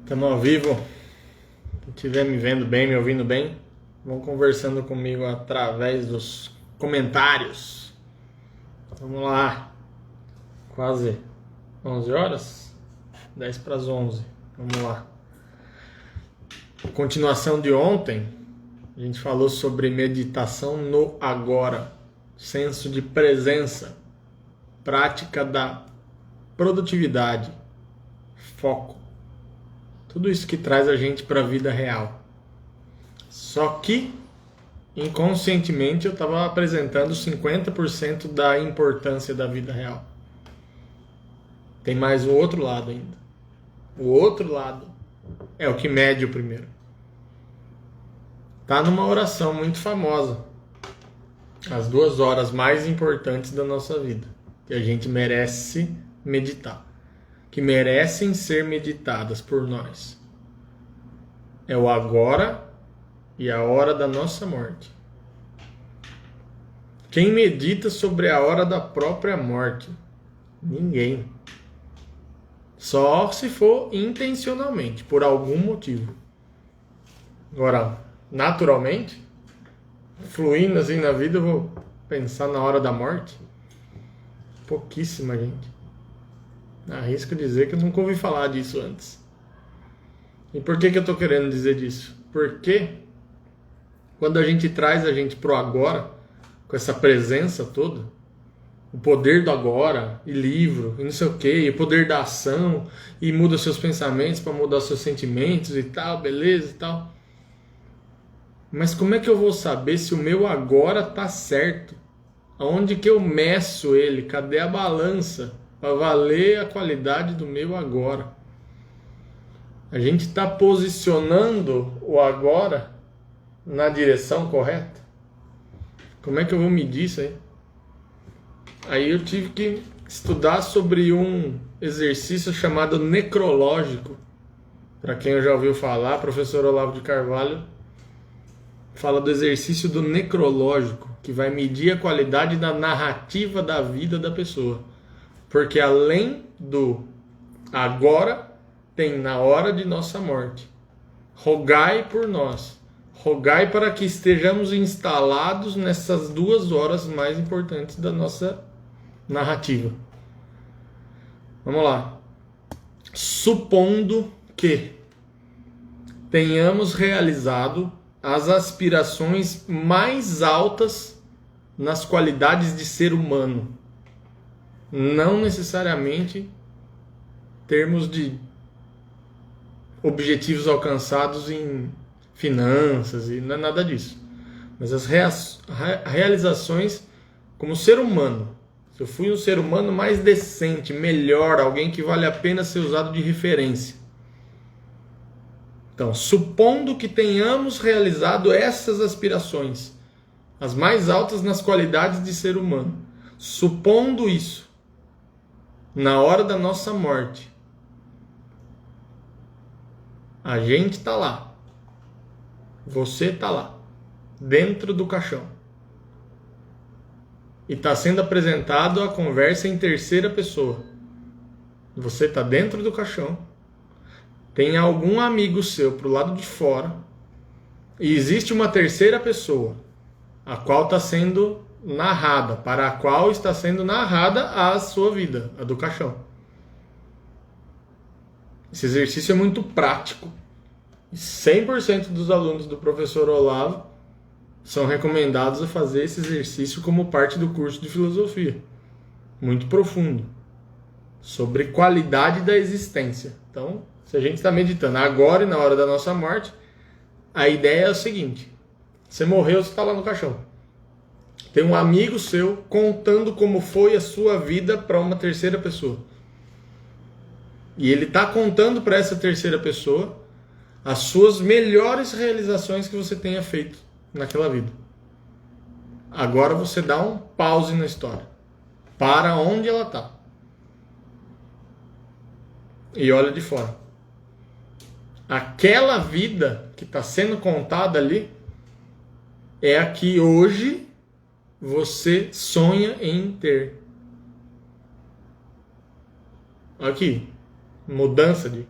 Estamos ao vivo. Quem estiver me vendo bem, me ouvindo bem, vão conversando comigo através dos comentários. Vamos lá. Quase 11 horas? 10 para as 11. Vamos lá. Continuação de ontem, a gente falou sobre meditação no agora, senso de presença, prática da produtividade, foco. Tudo isso que traz a gente para a vida real. Só que, inconscientemente, eu estava apresentando 50% da importância da vida real. Tem mais o outro lado ainda. O outro lado é o que mede o primeiro. Tá numa oração muito famosa. As 2 horas mais importantes da nossa vida. Que a gente merece meditar. Que merecem ser meditadas por nós. É o agora e a hora da nossa morte. Quem medita sobre a hora da própria morte? Ninguém. Só se for intencionalmente, por algum motivo. Agora, naturalmente, fluindo assim na vida, eu vou pensar na hora da morte? Pouquíssima gente. Arrisco dizer que eu nunca ouvi falar disso antes. E por que eu estou querendo dizer disso? Porque quando a gente traz a gente pro agora, com essa presença toda, o poder do agora, e livro, e não sei o que, e o poder da ação, e muda seus pensamentos para mudar seus sentimentos e tal, beleza e tal. Mas como é que eu vou saber se o meu agora tá certo? Aonde que eu meço ele? Cadê a balança? Para valer a qualidade do meu agora. A gente está posicionando o agora na direção correta? Como é que eu vou medir isso aí? Aí eu tive que estudar sobre um exercício chamado necrológico. Para quem já ouviu falar, professor Olavo de Carvalho fala do exercício do necrológico, que vai medir a qualidade da narrativa da vida da pessoa. Porque além do agora, tem na hora de nossa morte. Rogai por nós. Rogai para que estejamos instalados nessas 2 horas mais importantes da nossa narrativa. Vamos lá. Supondo que tenhamos realizado as aspirações mais altas nas qualidades de ser humano. Não necessariamente termos de objetivos alcançados em finanças e não é nada disso. Mas as realizações como ser humano. Se eu fui um ser humano mais decente, melhor, alguém que vale a pena ser usado de referência. Então, supondo que tenhamos realizado essas aspirações, as mais altas nas qualidades de ser humano. Supondo isso, na hora da nossa morte, a gente está lá, você está lá, dentro do caixão, e está sendo apresentado a conversa em terceira pessoa. Você está dentro do caixão, tem algum amigo seu pro lado de fora, e existe uma terceira pessoa, a qual está sendo narrada, para a qual está sendo narrada a sua vida, a do caixão. Esse exercício é muito prático. 100% dos alunos do professor Olavo são recomendados a fazer esse exercício como parte do curso de filosofia. Muito profundo. Sobre qualidade da existência. Então, se a gente está meditando agora e na hora da nossa morte, a ideia é o seguinte. Você morreu, você está lá no caixão. Tem um amigo seu contando como foi a sua vida para uma terceira pessoa. E ele está contando para essa terceira pessoa as suas melhores realizações que você tenha feito naquela vida. Agora você dá um pause na história. Para onde ela está. E olha de fora. Aquela vida que está sendo contada ali é a que hoje você sonha em ter. Aqui, mudança de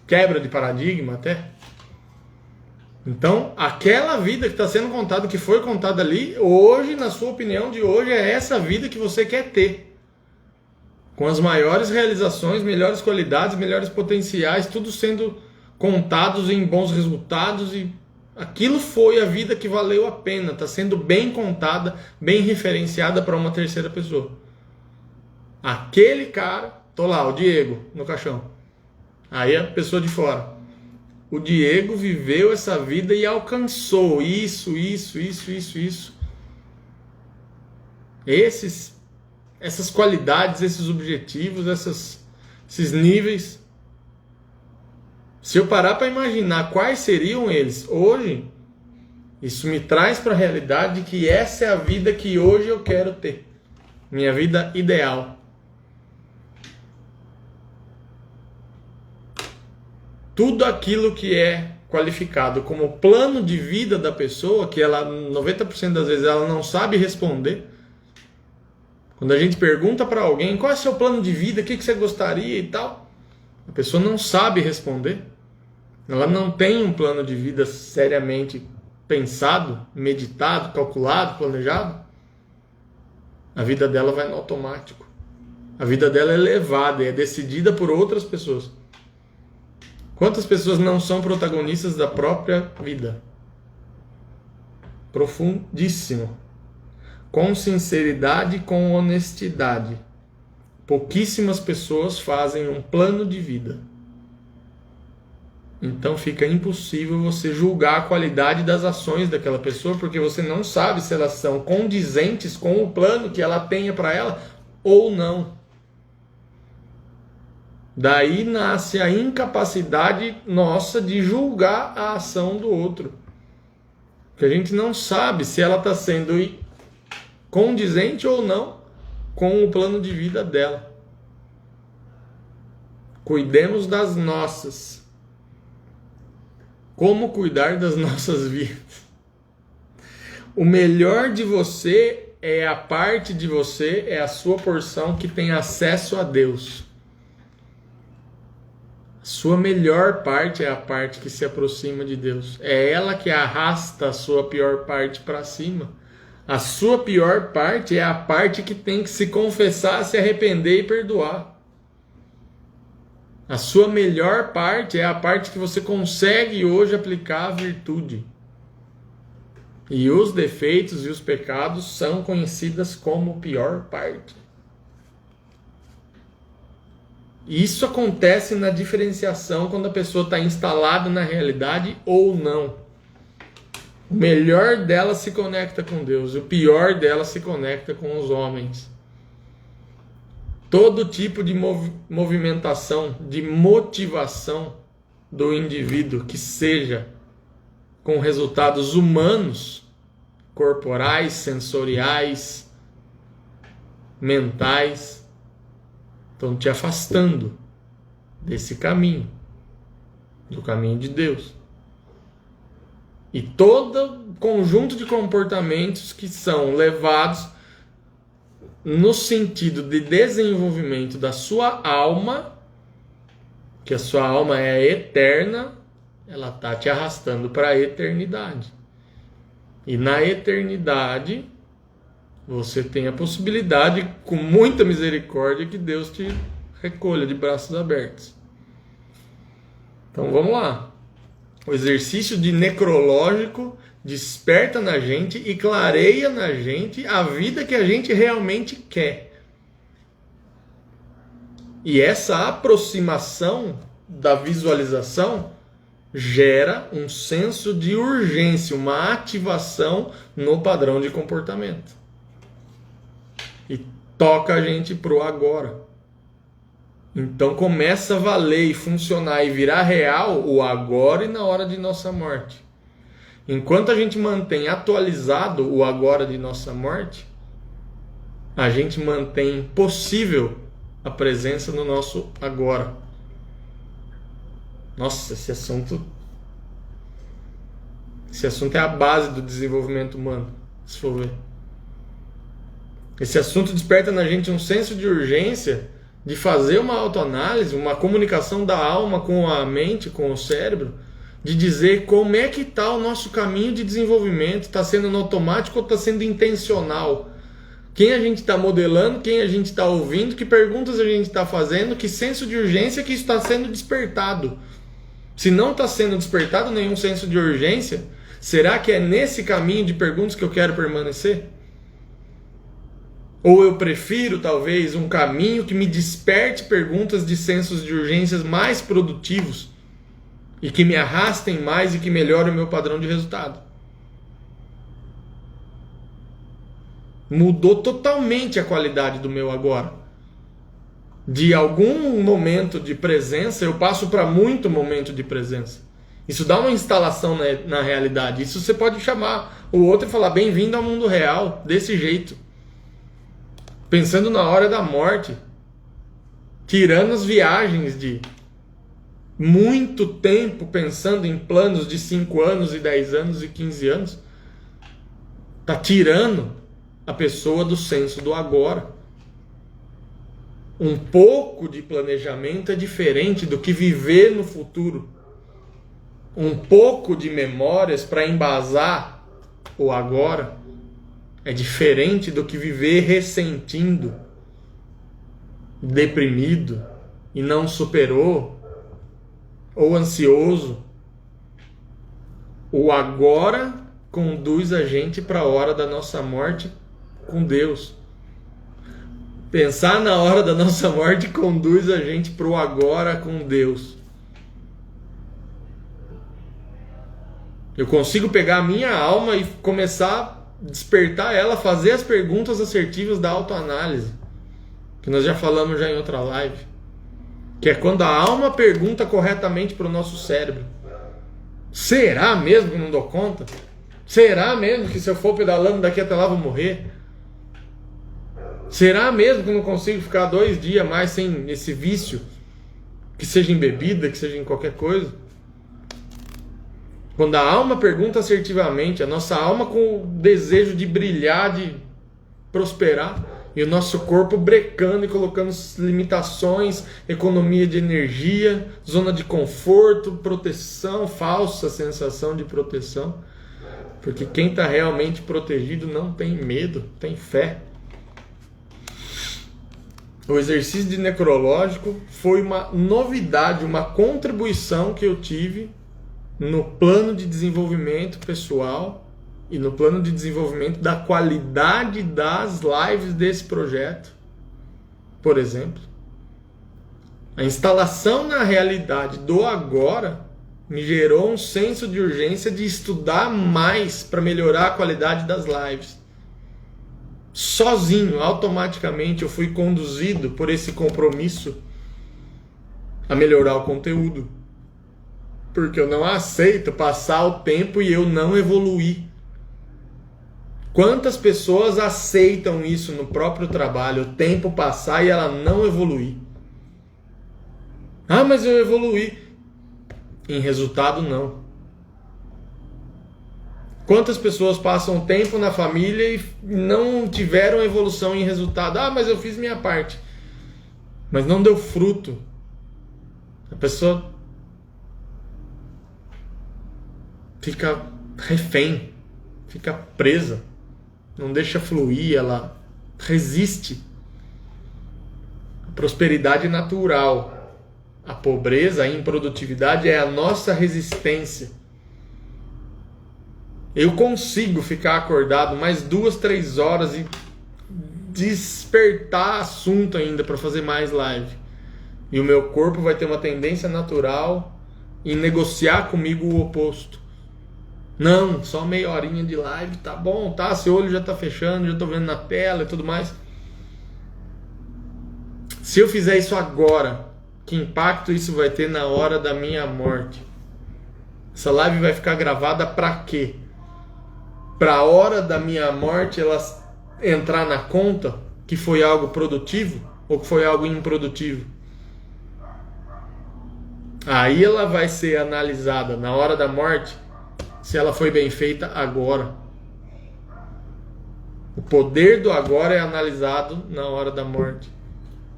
quebra de paradigma até. Então, aquela vida que está sendo contada, que foi contada ali, hoje, na sua opinião de hoje, é essa vida que você quer ter. Com as maiores realizações, melhores qualidades, melhores potenciais, tudo sendo contados em bons resultados, e aquilo foi a vida que valeu a pena, está sendo bem contada, bem referenciada para uma terceira pessoa. Aquele cara, tô lá, o Diego, no caixão. Aí a pessoa de fora. O Diego viveu essa vida e alcançou isso. Essas qualidades, esses objetivos, esses níveis. Se eu parar para imaginar quais seriam eles hoje, isso me traz para a realidade que essa é a vida que hoje eu quero ter. Minha vida ideal. Tudo aquilo que é qualificado como plano de vida da pessoa, que ela 90% das vezes ela não sabe responder. Quando a gente pergunta para alguém qual é o seu plano de vida, o que você gostaria e tal, a pessoa não sabe responder. Ela não tem um plano de vida seriamente pensado, meditado, calculado, planejado. A vida dela vai no automático. A vida dela é levada, é decidida por outras pessoas. Quantas pessoas não são protagonistas da própria vida? Profundíssimo. Com sinceridade, com honestidade. Pouquíssimas pessoas fazem um plano de vida. Então fica impossível você julgar a qualidade das ações daquela pessoa, porque você não sabe se elas são condizentes com o plano que ela tenha para ela ou não. Daí nasce a incapacidade nossa de julgar a ação do outro. Porque a gente não sabe se ela está sendo condizente ou não com o plano de vida dela. Cuidemos das nossas. Como cuidar das nossas vidas? O melhor de você é a parte de você, é a sua porção que tem acesso a Deus. A sua melhor parte é a parte que se aproxima de Deus. É ela que arrasta a sua pior parte para cima. A sua pior parte é a parte que tem que se confessar, se arrepender e perdoar. A sua melhor parte é a parte que você consegue hoje aplicar a virtude. E os defeitos e os pecados são conhecidas como pior parte. Isso acontece na diferenciação quando a pessoa está instalada na realidade ou não. O melhor dela se conecta com Deus, o pior dela se conecta com os homens. Todo tipo de movimentação, de motivação do indivíduo que seja com resultados humanos, corporais, sensoriais, mentais, estão te afastando desse caminho, do caminho de Deus. E todo conjunto de comportamentos que são levados no sentido de desenvolvimento da sua alma, que a sua alma é eterna, ela está te arrastando para a eternidade. E na eternidade, você tem a possibilidade, com muita misericórdia, que Deus te recolha de braços abertos. Então vamos lá. O exercício de necrológico desperta na gente e clareia na gente a vida que a gente realmente quer. E essa aproximação da visualização gera um senso de urgência, uma ativação no padrão de comportamento. E toca a gente pro agora. Então começa a valer e funcionar e virar real o agora e na hora de nossa morte. Enquanto a gente mantém atualizado o agora de nossa morte, a gente mantém possível a presença no nosso agora. Nossa, esse assunto é a base do desenvolvimento humano, se for ver. Esse assunto desperta na gente um senso de urgência de fazer uma autoanálise, uma comunicação da alma com a mente, com o cérebro, de dizer como é que está o nosso caminho de desenvolvimento, está sendo no automático ou está sendo intencional. Quem a gente está modelando, quem a gente está ouvindo, que perguntas a gente está fazendo, que senso de urgência que está sendo despertado. Se não está sendo despertado nenhum senso de urgência, será que é nesse caminho de perguntas que eu quero permanecer? Ou eu prefiro, talvez, um caminho que me desperte perguntas de sensos de urgências mais produtivos e que me arrastem mais e que melhorem o meu padrão de resultado? Mudou totalmente a qualidade do meu agora. De algum momento de presença, eu passo para muito momento de presença. Isso dá uma instalação na realidade. Isso você pode chamar o outro e falar: bem-vindo ao mundo real, desse jeito. Pensando na hora da morte, tirando as viagens de muito tempo pensando em planos de 5 anos e 10 anos e 15 anos, tá tirando a pessoa do senso do agora. Um pouco de planejamento é diferente do que viver no futuro. Um pouco de memórias para embasar o agora é diferente do que viver ressentindo, deprimido e não superou, ou ansioso. O agora conduz a gente para a hora da nossa morte com Deus. Pensar na hora da nossa morte conduz a gente para o agora com Deus. Eu consigo pegar a minha alma e começar a despertar ela, fazer as perguntas assertivas da autoanálise, que nós já falamos já em outra live, que é quando a alma pergunta corretamente para o nosso cérebro: será mesmo que não dou conta? Será mesmo que se eu for pedalando daqui até lá vou morrer? Será mesmo que eu não consigo ficar 2 dias mais sem esse vício, que seja em bebida, que seja em qualquer coisa? Quando a alma pergunta assertivamente, a nossa alma com o desejo de brilhar, de prosperar, e o nosso corpo brecando e colocando limitações, economia de energia, zona de conforto, proteção, falsa sensação de proteção. Porque quem está realmente protegido não tem medo, tem fé. O exercício de necrológico foi uma novidade, uma contribuição que eu tive no plano de desenvolvimento pessoal e no plano de desenvolvimento da qualidade das lives desse projeto. Por exemplo, a instalação na realidade do agora me gerou um senso de urgência de estudar mais para melhorar a qualidade das lives. Sozinho, automaticamente, eu fui conduzido por esse compromisso a melhorar o conteúdo. Porque eu não aceito passar o tempo e eu não evoluir. Quantas pessoas aceitam isso no próprio trabalho, o tempo passar e ela não evoluir? Ah, mas eu evoluí. Em resultado, não. Quantas pessoas passam tempo na família e não tiveram evolução em resultado? Ah, mas eu fiz minha parte. Mas não deu fruto. A pessoa fica refém, fica presa, não deixa fluir, ela resiste. A prosperidade natural, a pobreza, a improdutividade é a nossa resistência. Eu consigo ficar acordado mais 2, 3 horas e despertar assunto ainda para fazer mais live. E o meu corpo vai ter uma tendência natural em negociar comigo o oposto. Não, só meia horinha de live, tá bom, tá? Seu olho já tá fechando, já tô vendo na tela e tudo mais. Se eu fizer isso agora, que impacto isso vai ter na hora da minha morte? Essa live vai ficar gravada pra quê? Pra hora da minha morte ela entrar na conta que foi algo produtivo ou que foi algo improdutivo? Aí ela vai ser analisada na hora da morte se ela foi bem feita agora. O poder do agora é analisado na hora da morte.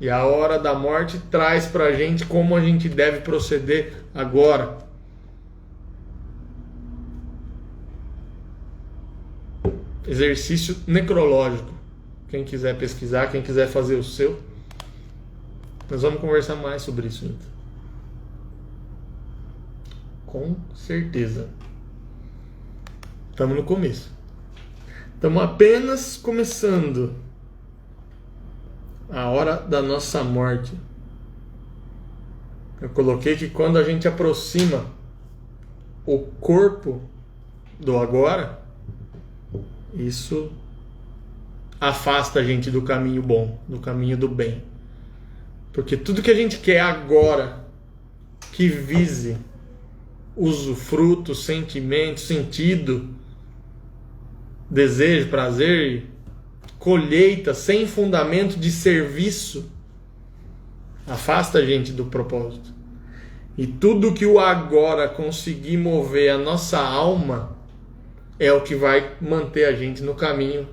E a hora da morte traz para a gente como a gente deve proceder agora. Exercício necrológico. Quem quiser pesquisar, quem quiser fazer o seu. Nós vamos conversar mais sobre isso ainda. Com certeza. Estamos no começo. Estamos apenas começando a hora da nossa morte. Eu coloquei que quando a gente aproxima o corpo do agora, isso afasta a gente do caminho bom, do caminho do bem. Porque tudo que a gente quer agora, que vise usufruto, sentimento, sentido, desejo, prazer, colheita sem fundamento de serviço, afasta a gente do propósito. E tudo que o agora conseguir mover a nossa alma é o que vai manter a gente no caminho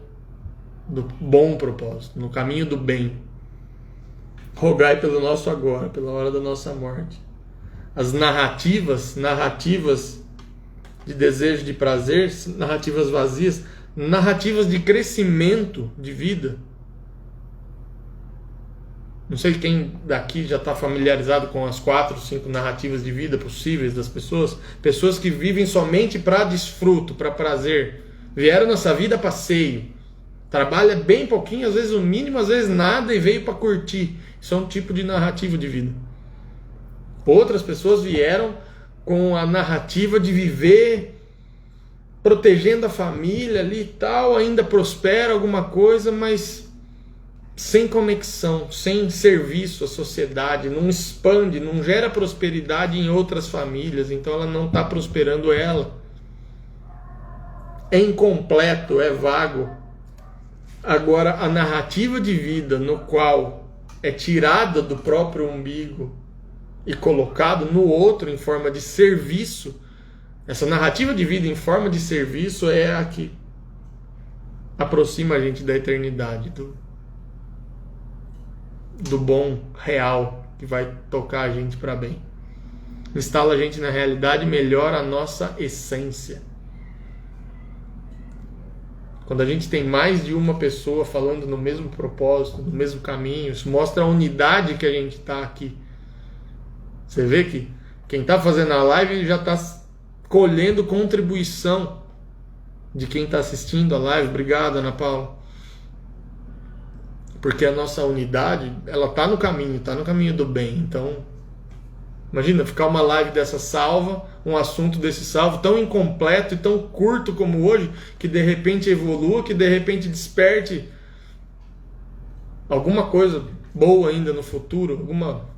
do bom propósito, no caminho do bem. Rogai pelo nosso agora, pela hora da nossa morte. As narrativas de desejo, de prazer, narrativas vazias, narrativas de crescimento de vida. Não sei quem daqui já está familiarizado com as 4, 5 narrativas de vida possíveis das pessoas. Pessoas que vivem somente para desfruto, para prazer. Vieram nessa vida a passeio. Trabalha bem pouquinho, às vezes o mínimo, às vezes nada, e veio para curtir. Isso é um tipo de narrativa de vida. Outras pessoas vieram com a narrativa de viver protegendo a família ali e tal, ainda prospera alguma coisa, mas sem conexão, sem serviço à sociedade, não expande, não gera prosperidade em outras famílias, então ela não está prosperando ela. É incompleto, é vago. Agora, a narrativa de vida no qual é tirada do próprio umbigo e colocado no outro em forma de serviço, essa narrativa de vida em forma de serviço é a que aproxima a gente da eternidade, do bom real que vai tocar a gente para bem. Instala a gente na realidade, melhora a nossa essência. Quando a gente tem mais de uma pessoa falando no mesmo propósito, no mesmo caminho, isso mostra a unidade que a gente está aqui. Você vê que quem está fazendo a live já está colhendo contribuição de quem está assistindo a live. Obrigado, Ana Paula. Porque a nossa unidade, ela está no caminho do bem. Então, imagina ficar uma live dessa salva, um assunto desse salvo tão incompleto e tão curto como hoje, que de repente evolua, que de repente desperte alguma coisa boa ainda no futuro, alguma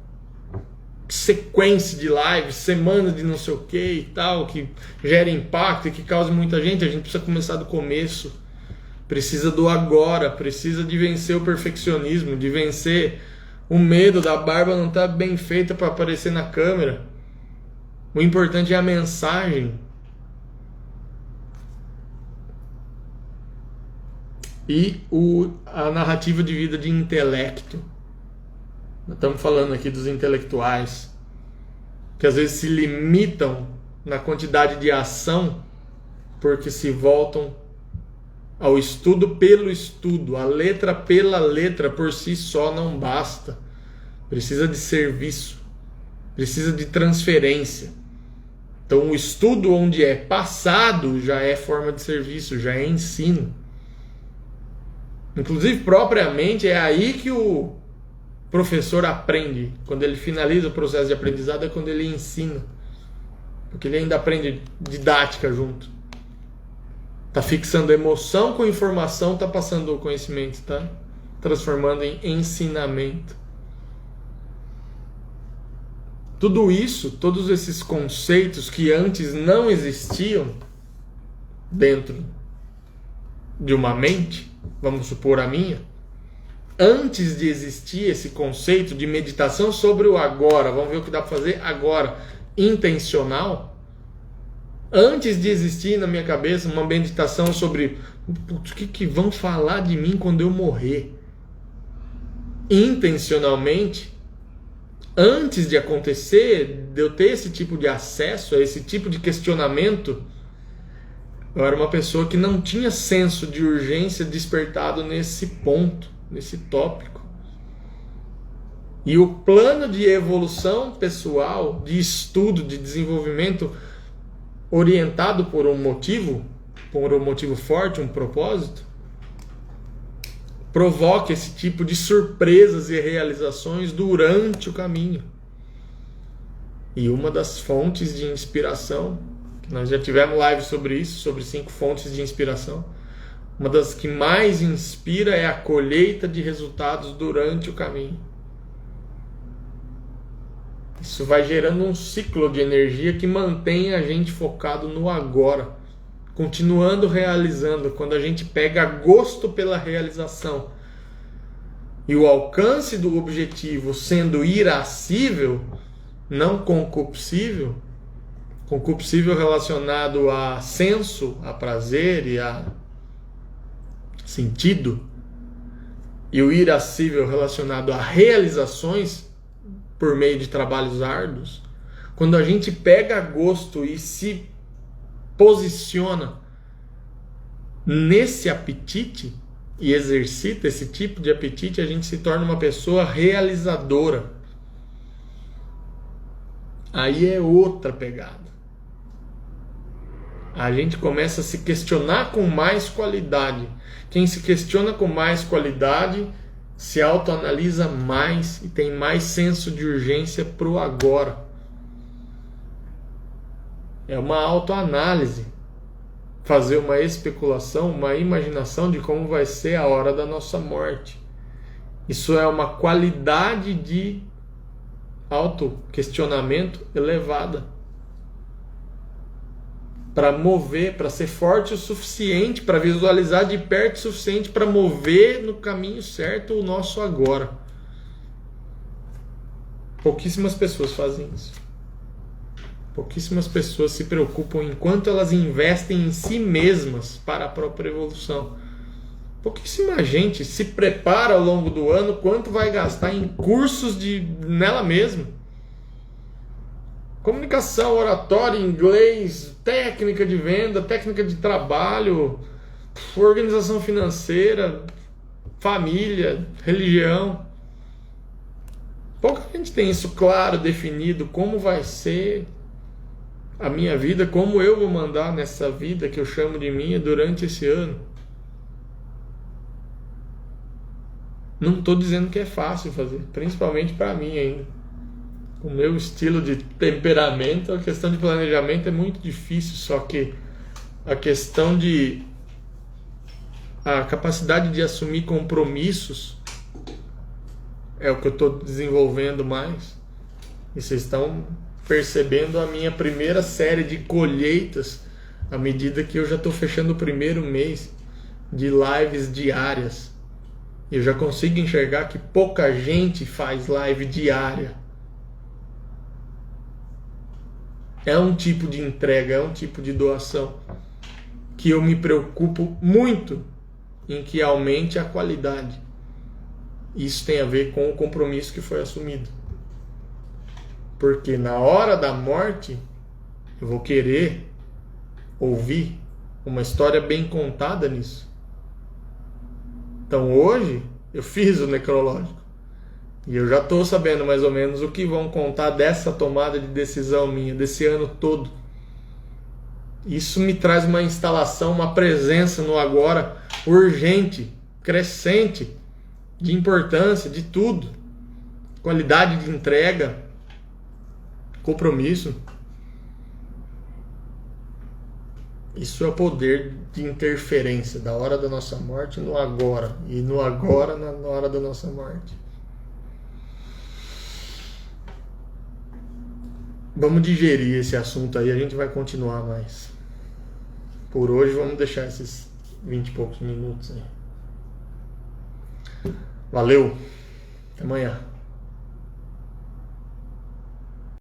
sequência de lives, semanas de não sei o que e tal, que gere impacto e que cause muita gente. A gente precisa começar do começo, precisa do agora, precisa de vencer o perfeccionismo, de vencer o medo da barba não estar bem feita para aparecer na câmera. O importante é a mensagem. E a narrativa de vida de intelecto. Nós estamos falando aqui dos intelectuais, que às vezes se limitam na quantidade de ação, porque se voltam ao estudo pelo estudo. A letra pela letra por si só não basta. Precisa de serviço, precisa de transferência. Então o estudo onde é passado já é forma de serviço, já é ensino. Inclusive, propriamente, é aí que o professor aprende. Quando ele finaliza o processo de aprendizado é quando ele ensina. Porque ele ainda aprende didática junto. Está fixando emoção com informação, está passando o conhecimento, está transformando em ensinamento. Tudo isso, todos esses conceitos que antes não existiam dentro de uma mente, vamos supor a minha, antes de existir esse conceito de meditação sobre o agora, vamos ver o que dá para fazer agora, intencional, antes de existir na minha cabeça uma meditação sobre o que vão falar de mim quando eu morrer. intencionalmente, antes de acontecer, de eu ter esse tipo de acesso a esse tipo de questionamento, eu era uma pessoa que não tinha senso de urgência despertado nesse ponto, nesse tópico. E o plano de evolução pessoal, de estudo, de desenvolvimento orientado por um motivo forte, um propósito, provoca esse tipo de surpresas e realizações durante o caminho. E uma das fontes de inspiração, nós já tivemos live sobre isso, sobre 5 fontes de inspiração, uma das que mais inspira é a colheita de resultados durante o caminho. Isso vai gerando um ciclo de energia que mantém a gente focado no agora, continuando realizando. Quando a gente pega gosto pela realização e o alcance do objetivo sendo irascível, não concupiscível, concupiscível relacionado a senso, a prazer e a sentido, e o irascível relacionado a realizações por meio de trabalhos árduos, quando a gente pega gosto e se posiciona nesse apetite e exercita esse tipo de apetite, a gente se torna uma pessoa realizadora. Aí é outra pegada. A gente começa a se questionar com mais qualidade. Quem se questiona com mais qualidade se autoanalisa mais e tem mais senso de urgência para o agora. É uma autoanálise. Fazer uma especulação, uma imaginação de como vai ser a hora da nossa morte. Isso é uma qualidade de autoquestionamento elevada. Para mover, para ser forte o suficiente, para visualizar de perto o suficiente para mover no caminho certo o nosso agora. Pouquíssimas pessoas fazem isso. Pouquíssimas pessoas se preocupam enquanto elas investem em si mesmas para a própria evolução. Pouquíssima gente se prepara ao longo do ano quanto vai gastar em cursos nela mesma. Comunicação, oratória, inglês, técnica de venda, técnica de trabalho, organização financeira, família, religião. Pouca gente tem isso claro, definido, como vai ser a minha vida, como eu vou mandar nessa vida que eu chamo de minha durante esse ano. Não estou dizendo que é fácil fazer, principalmente para mim ainda. O meu estilo de temperamento, a questão de planejamento é muito difícil, só que a questão a capacidade de assumir compromissos é o que eu estou desenvolvendo mais. E vocês estão percebendo a minha primeira série de colheitas à medida que eu já estou fechando o primeiro mês de lives diárias. Eu já consigo enxergar que pouca gente faz live diária. É um tipo de entrega, é um tipo de doação que eu me preocupo muito em que aumente a qualidade. Isso tem a ver com o compromisso que foi assumido. Porque na hora da morte, eu vou querer ouvir uma história bem contada nisso. Então hoje, eu fiz o necrológico. E eu já estou sabendo mais ou menos o que vão contar dessa tomada de decisão minha, desse ano todo. Isso me traz uma instalação, uma presença no agora urgente, crescente, de importância, de tudo. Qualidade de entrega, compromisso. Isso é o poder de interferência da hora da nossa morte no agora. E no agora na hora da nossa morte. Vamos digerir esse assunto aí, a gente vai continuar mais. Por hoje vamos deixar esses 20 e poucos minutos aí. Valeu, até amanhã.